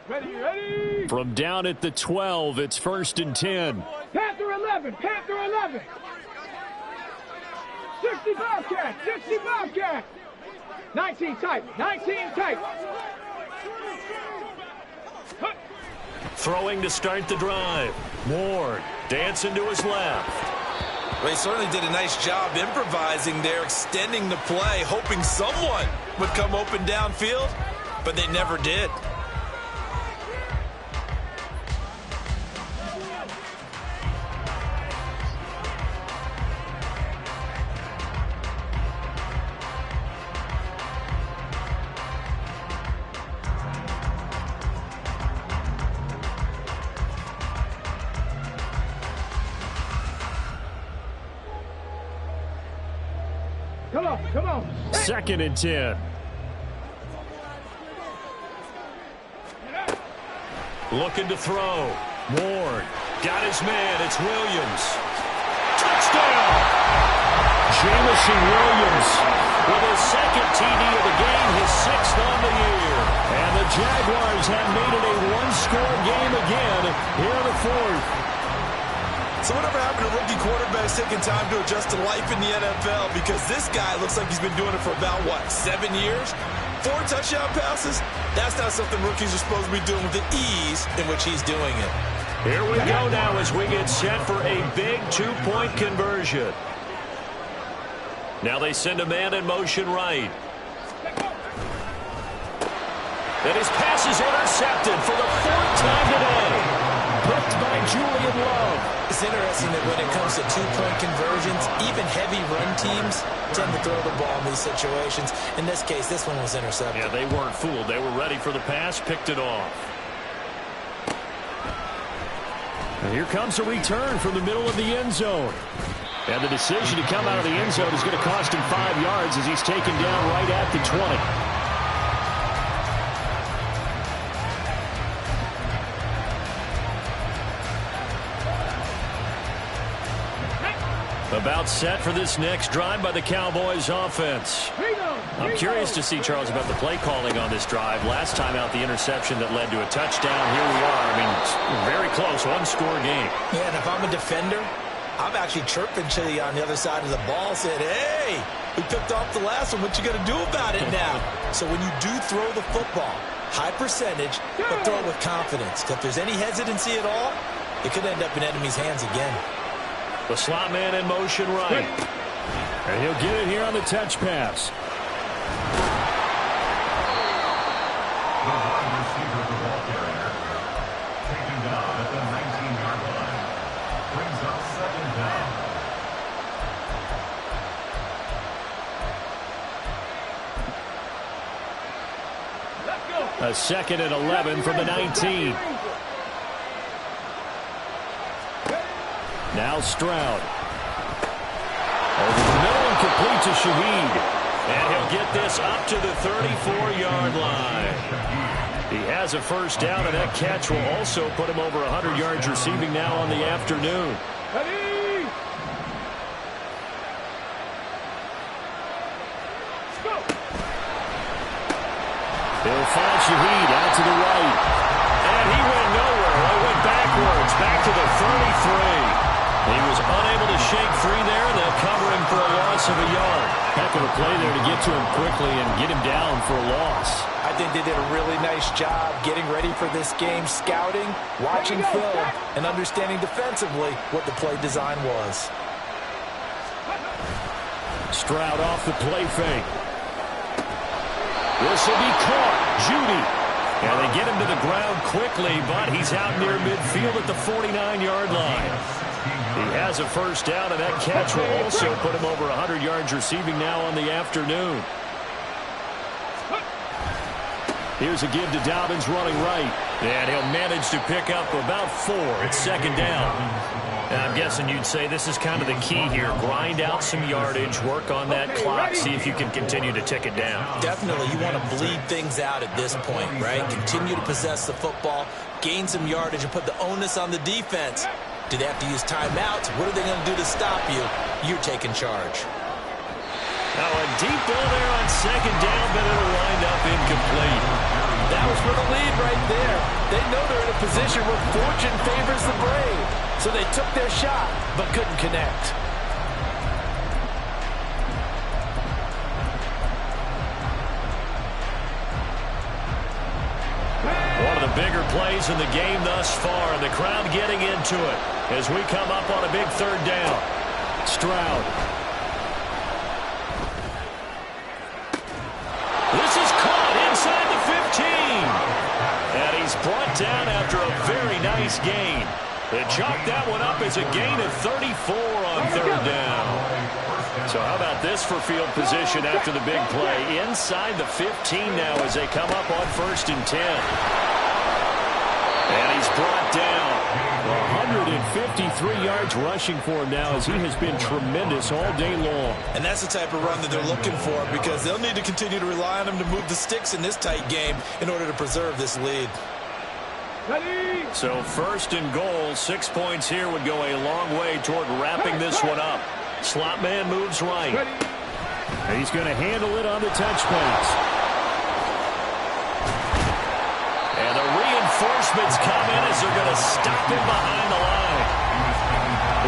Ready. From down at the 12, it's 1st and 10. Panther 11. 60 Bobcat. 19 tight. Throwing to start the drive. Ward dancing to his left. Well, he certainly did a nice job improvising there, extending the play, hoping someone would come open downfield, but they never did. Come on. 2nd and 10. Looking to throw. Ward got his man. It's Williams. Touchdown! Jamison Williams with his 2nd TD of the game, his 6th on the year. And the Jaguars have made it a 1-score game again here in the 4th. So whatever happened to rookie quarterbacks taking time to adjust to life in the NFL? Because this guy looks like he's been doing it for about, 7 years? 4 touchdown passes? That's not something rookies are supposed to be doing with the ease in which he's doing it. Here we go now as we get set for a big 2-point conversion. Now they send a man in motion right. And his pass is intercepted for the 4th time today. Picked by Julian Love. It's interesting that when it comes to 2-point conversions, even heavy run teams tend to throw the ball in these situations. In this case, this one was intercepted. Yeah, they weren't fooled. They were ready for the pass, picked it off. And here comes a return from the middle of the end zone. And the decision to come out of the end zone is going to cost him 5 yards as he's taken down right at the 20. About set for this next drive by the Cowboys offense. I'm curious to see, Charles, about the play calling on this drive. Last time out, the interception that led to a touchdown. Here we are. I mean, very close, one-score game. Yeah, and if I'm a defender, I'm actually chirping to you on the other side of the ball, saying, hey, we picked off the last one. What you going to do about it now? So when you do throw the football, high percentage, but throw it with confidence. Because if there's any hesitancy at all, it could end up in enemy's hands again. The slot man in motion right. And he'll get it here on the touch pass. The wide receiver, the ball carrier, taken down at the 19-yard line. Brings up second down. A 2nd and 11 from the 19. Now Stroud. Over the middle and complete to Shaheed. And he'll get this up to the 34-yard line. He has a first down, and that catch will also put him over 100 yards receiving now on the afternoon. He'll find Shaheed out to the right. And he went nowhere. He went backwards, back to the 33. He was unable to shake free there. They'll cover him for a loss of a yard. Heck of a play there to get to him quickly and get him down for a loss. I think they did a really nice job getting ready for this game, scouting, watching film, and understanding defensively what the play design was. Stroud off the play fake. This will be caught. Judy. And they get him to the ground quickly, but he's out near midfield at the 49-yard line. He has a first down, and that catch will also put him over 100 yards receiving now on the afternoon. Here's a give to Dobbins running right. And he'll manage to pick up about 4. It's second down. And I'm guessing you'd say this is kind of the key here. Grind out some yardage, work on that clock, see if you can continue to tick it down. Definitely, you want to bleed things out at this point, right? Continue to possess the football, gain some yardage, and put the onus on the defense. Do they have to use timeouts? What are they going to do to stop you? You're taking charge. Now a deep ball there on second down, but it'll wind up incomplete. That was for the lead right there. They know they're in a position where fortune favors the brave. So they took their shot, but couldn't connect. One of the bigger plays in the game thus far, and the crowd getting into it as we come up on a big third down. Stroud. This is caught inside the 15. And he's brought down after a very nice gain. They chalked that one up as a gain of 34 on third down. So how about this for field position after the big play? Inside the 15 now as they come up on 1st and 10. And he's brought down. 153 yards rushing for him now as he has been tremendous all day long. And that's the type of run that they're looking for because they'll need to continue to rely on him to move the sticks in this tight game in order to preserve this lead. So 1st and goal, 6 points here would go a long way toward wrapping this one up. Slot man moves right. He's going to handle it on the touch pass. And the reinforcements come in as they're going to stop him behind the line.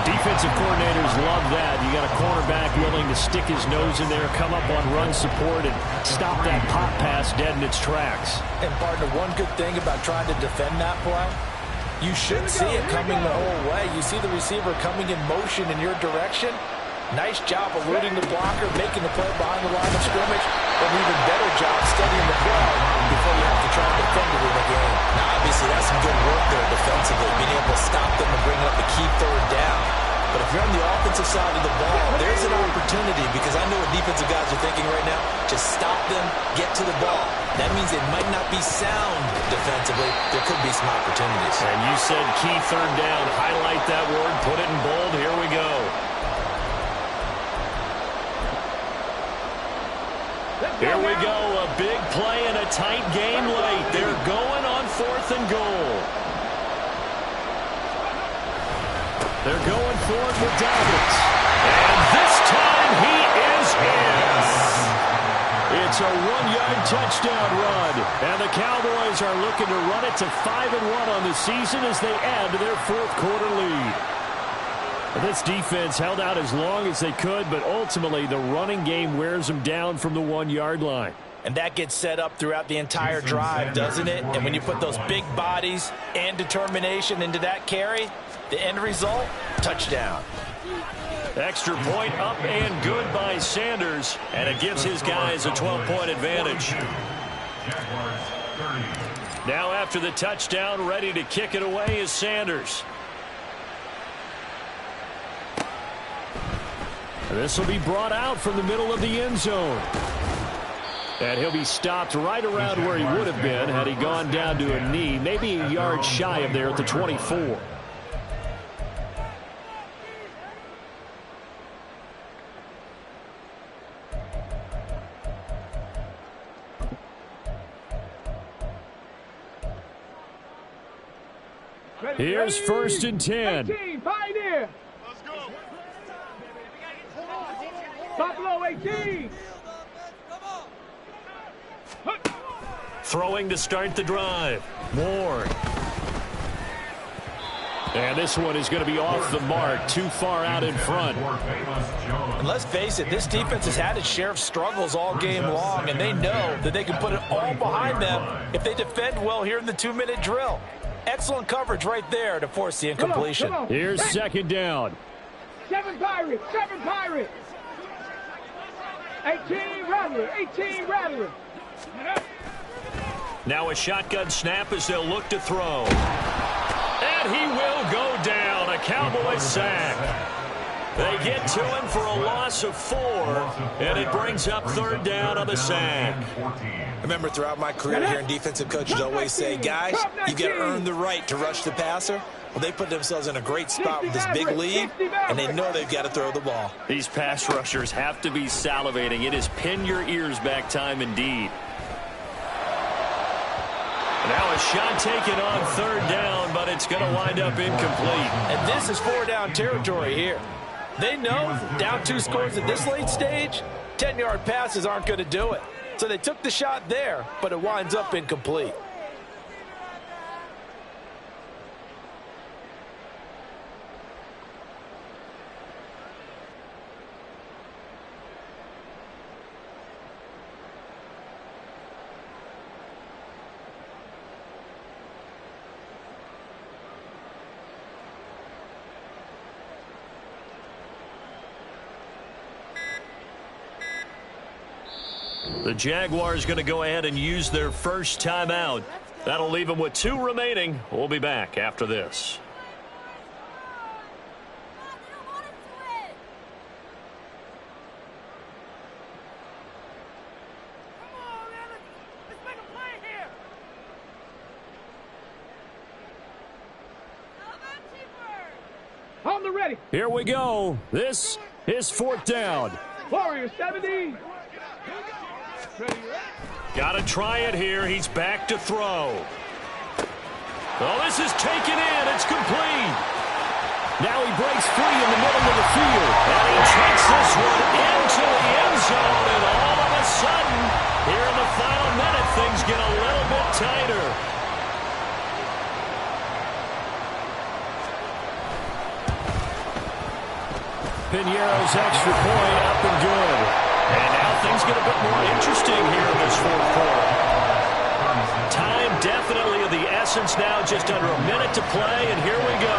The defensive coordinators love that. You got a cornerback willing to stick his nose in there, come up on run support, and stop that pop pass dead in its tracks. And partner, one good thing about trying to defend that play, you should see it coming the whole way. You see the receiver coming in motion in your direction. Nice job eluding the blocker, making the play behind the line of scrimmage, but an even better job studying the play before you have to try to defend it in the game. Now, obviously, that's some good work there defensively, being able to stop them and bring up the key third down. But if you're on the offensive side of the ball, there's an opportunity because I know what defensive guys are thinking right now. Just stop them, get to the ball. That means it might not be sound defensively. There could be some opportunities. And you said key third down. Highlight that word, put it in bold. Here we go. Here we go, a big play and a tight game late. They're going on 4th and goal. They're going for it with Dobbins. And touchdown run. And the Cowboys are looking to run it to 5-1 on the season as they add to their fourth quarter lead. This defense held out as long as they could, but ultimately the running game wears them down from the 1-yard line. And that gets set up throughout the entire drive, doesn't it? And when you put those big bodies and determination into that carry, the end result, touchdown. Extra point up and good by Sanders, and it gives his guys a 12-point advantage. Now after the touchdown, ready to kick it away is Sanders. This will be brought out from the middle of the end zone. And he'll be stopped right around where he would have been had he gone down to a knee, maybe a yard shy of there at the 24. Here's 1st and 10. 18, Pioneer. Let's go. Buffalo 18. Throwing to start the drive. Moore. And this one is going to be off the mark, too far out in front. And let's face it, this defense has had its share of struggles all game long, and they know that they can put it all behind them if they defend well here in the 2-minute drill. Excellent coverage right there to force the incompletion. Come on. Here's 2nd down. 7 Pirates, 7 Pirates. 18 Rattler, 18 Rattler. Now a shotgun snap as they'll look to throw. And he will go down. A Cowboys sack. They get to him for a loss of 4, and it brings up 3rd down on the sack. Remember, throughout my career here in defensive coaches always say, guys, you got to earn the right to rush the passer. Well, they put themselves in a great spot with this big lead, and they know they've got to throw the ball. These pass rushers have to be salivating. It is pin your ears back time indeed. Now a shot taken on 3rd down, but it's going to wind up incomplete. And this is 4-down territory here. They know down 2 scores at this late stage, 10-yard passes aren't going to do it. So they took the shot there, but it winds up incomplete. The Jaguars going to go ahead and use their first timeout. That'll leave them with 2 remaining. We'll be back after this. On the ready. Here we go. This is 4th down. Warriors 70. Got to try it here. He's back to throw. Oh, this is taken in. It's complete. Now he breaks free in the middle of the field. And he takes this one into the end zone. And all of a sudden, here in the final minute, things get a little bit tighter. Piñeiro's extra point up and good. And now things get a bit more interesting here in this 4th quarter. Time definitely of the essence now, just under a minute to play, and here we go.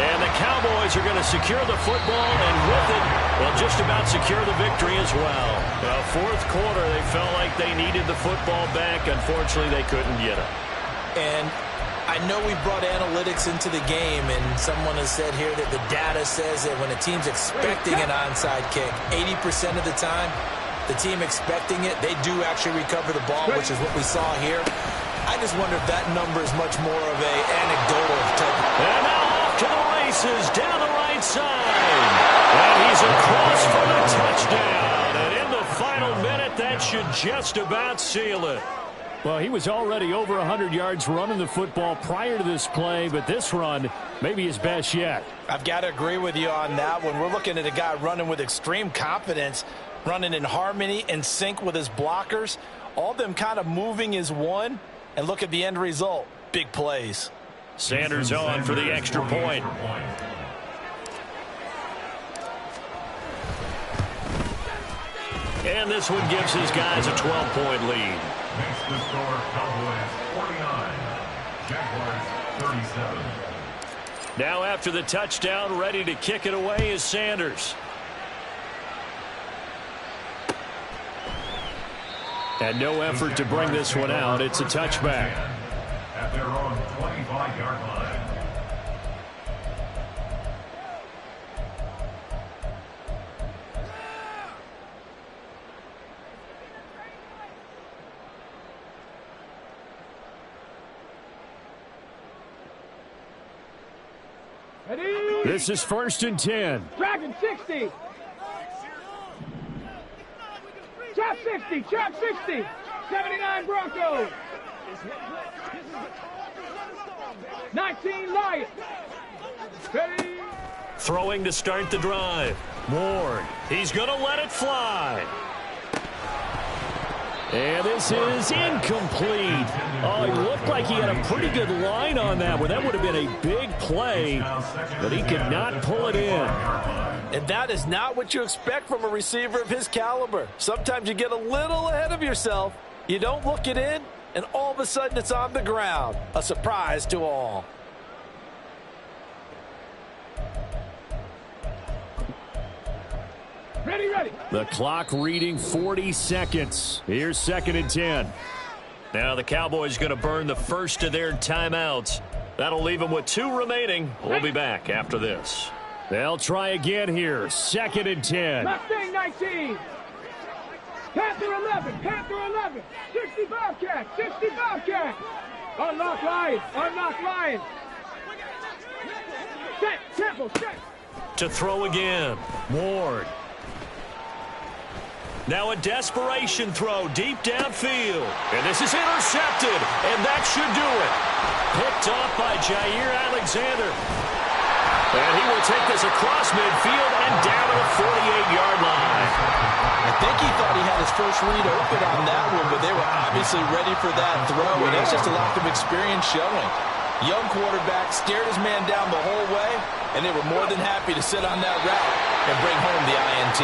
And the Cowboys are going to secure the football, and with it, well, just about secure the victory as well. 4th quarter, they felt like they needed the football back. Unfortunately, they couldn't get it. And I know we brought analytics into the game, and someone has said here that the data says that when a team's expecting an onside kick, 80% of the time, the team expecting it, they do actually recover the ball, which is what we saw here. I just wonder if that number is much more of a anecdotal type. And now off to the races down the right side. And he's across for the touchdown. And in the final minute, that should just about seal it. Well, he was already over 100 yards running the football prior to this play, but this run may be his best yet. I've got to agree with you on that one. We're looking at a guy running with extreme confidence, running in harmony and sync with his blockers. All of them kind of moving as one, and look at the end result. Big plays. Sanders on for the extra point. And this one gives his guys a 12-point lead. Makes the score Cowboys 49, Jaguars 37. Now after the touchdown, ready to kick it away is Sanders. And no effort to bring this one out. It's a touchback. At their own 25-yard line. This is 1st and 10. Dragon 60. Trap 60. Trap 60. 79 Broncos. 19 Lions. Ready. Throwing to start the drive. Ward. He's going to let it fly. And this is incomplete. Oh, he looked like he had a pretty good line on that one. That would have been a big play, but he could not pull it in. And that is not what you expect from a receiver of his caliber. Sometimes you get a little ahead of yourself. You don't look it in, and all of a sudden it's on the ground. A surprise to all. Ready, ready. The clock reading 40 seconds. Here's 2nd and 10. Now the Cowboys going to burn the first of their timeouts. That'll leave them with 2 remaining. We'll be back after this. They'll try again here. 2nd and 10. Mustang 19. Panther 11. Panther 11. 60 Bobcat. 60 Bobcat. Unlock Lions. Unlock Lions. Set. Temple. Set. To throw again. Ward. Now a desperation throw deep downfield. And this is intercepted. And that should do it. Picked off by Jair Alexander. And he will take this across midfield and down to the 48-yard line. I think he thought he had his first read open on that one, but they were obviously ready for that throw, and that's just a lack of experience showing. Young quarterback stared his man down the whole way, and they were more than happy to sit on that route and bring home the INT.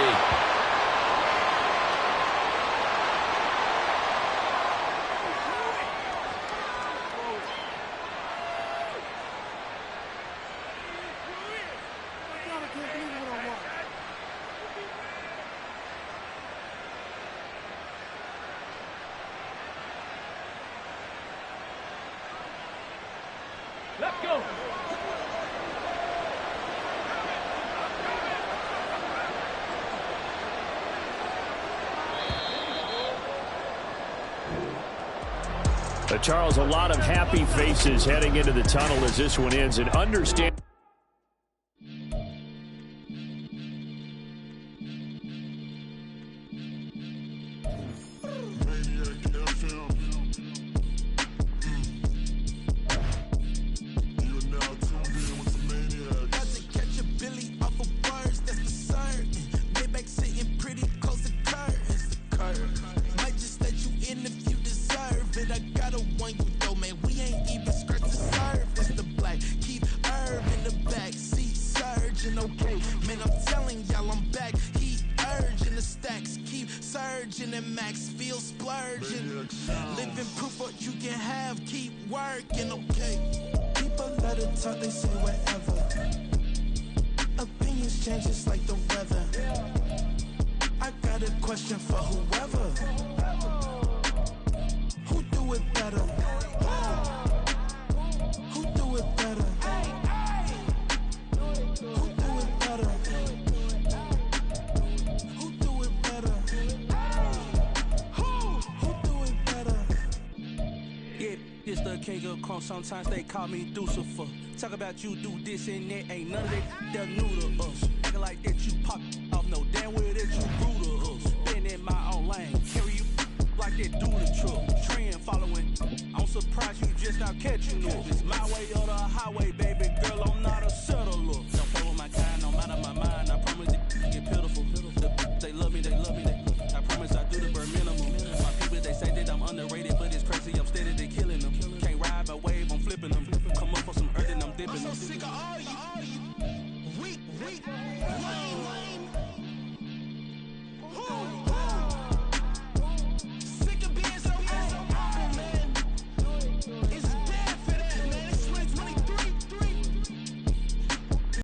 Let's go. Charles, a lot of happy faces heading into the tunnel as this one ends, and understand. Sometimes they call me Lucifer. Talk about you do this and that. Ain't none of that new to us. Acting like that you pop off. No damn well that you rude to us. Been in my own lane. Carry you like that do the truck. Trend following. I'm surprised you just now catching it. It's my way or the highway, baby girl, I'm not a settler.